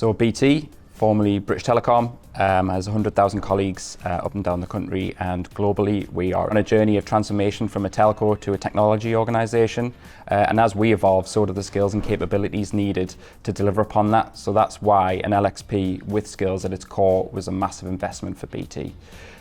So BT, formerly British Telecom, has 100,000 colleagues up and down the country, and globally we are on a journey of transformation from a telco to a technology organisation, and as we evolve, so do the skills and capabilities needed to deliver upon that. So that's why an LXP with skills at its core was a massive investment for BT.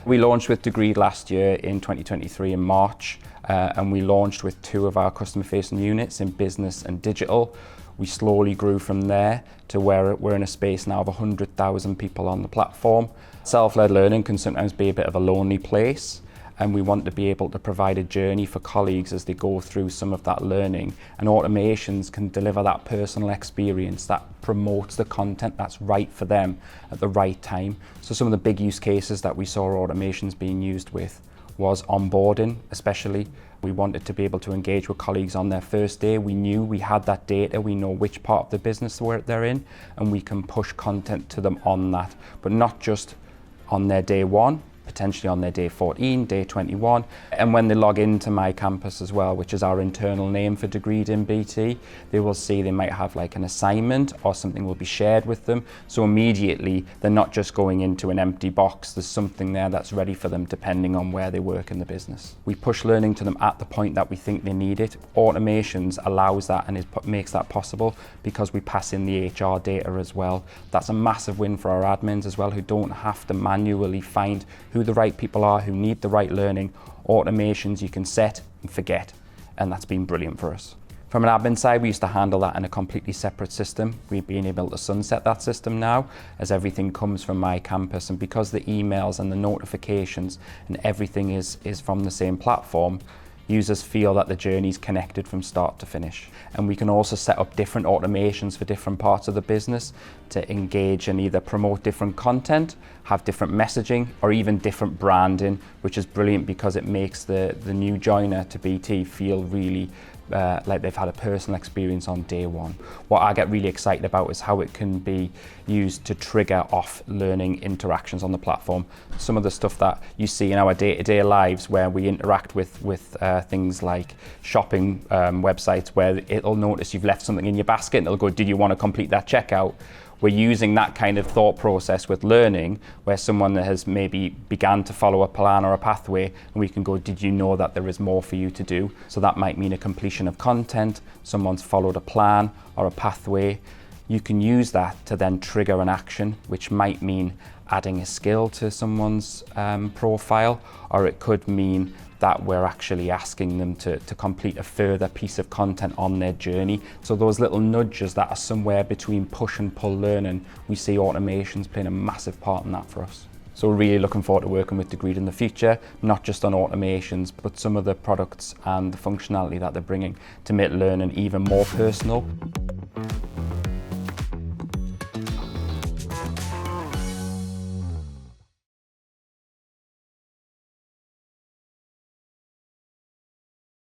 We launched with Degree last year in 2023 in March, and we launched with 2 of our customer facing units in business and digital. We slowly grew from there to where we're in a space now of 100,000 people on the platform. Self-led learning can sometimes be a bit of a lonely place, and we want to be able to provide a journey for colleagues as they go through some of that learning. And automations can deliver that personal experience that promotes the content that's right for them at the right time. So some of the big use cases that we saw automations being used with was onboarding, especially. We wanted to be able to engage with colleagues on their first day. We knew we had that data, we know which part of the business they're in, and we can push content to them on that, but not just on their day 1, potentially on their day 14, day 21, and when they log into My Campus as well, which is our internal name for Degreed in BT, they will see they might have like an assignment or something will be shared with them. So immediately they're not just going into an empty box, there's something there that's ready for them depending on where they work in the business. We push learning to them at the point that we think they need it. Automations allows that and makes that possible because we pass in the HR data as well. That's a massive win for our admins as well, who don't have to manually find who the right people are, who need the right learning. Automations you can set and forget, and that's been brilliant for us. From an admin side, we used to handle that in a completely separate system. We've been able to sunset that system now as everything comes from My Campus, and because the emails and the notifications and everything is from the same platform, users feel that the journey is connected from start to finish. And we can also set up different automations for different parts of the business to engage and either promote different content, have different messaging, or even different branding, which is brilliant because it makes the new joiner to BT feel really like they've had a personal experience on day 1. What I get really excited about is how it can be used to trigger off learning interactions on the platform. Some of the stuff that you see in our day-to-day lives where we interact with things like shopping websites, where it'll notice you've left something in your basket and it'll go, did you want to complete that checkout? We're using that kind of thought process with learning, where someone has maybe began to follow a plan or a pathway, and we can go, did you know that there is more for you to do? So that might mean a completion of content, someone's followed a plan or a pathway. You can use that to then trigger an action, which might mean adding a skill to someone's profile, or it could mean that we're actually asking them to complete a further piece of content on their journey. So those little nudges that are somewhere between push and pull learning, we see automations playing a massive part in that for us. So we're really looking forward to working with Degreed in the future, not just on automations, but some of the products and the functionality that they're bringing to make learning even more personal.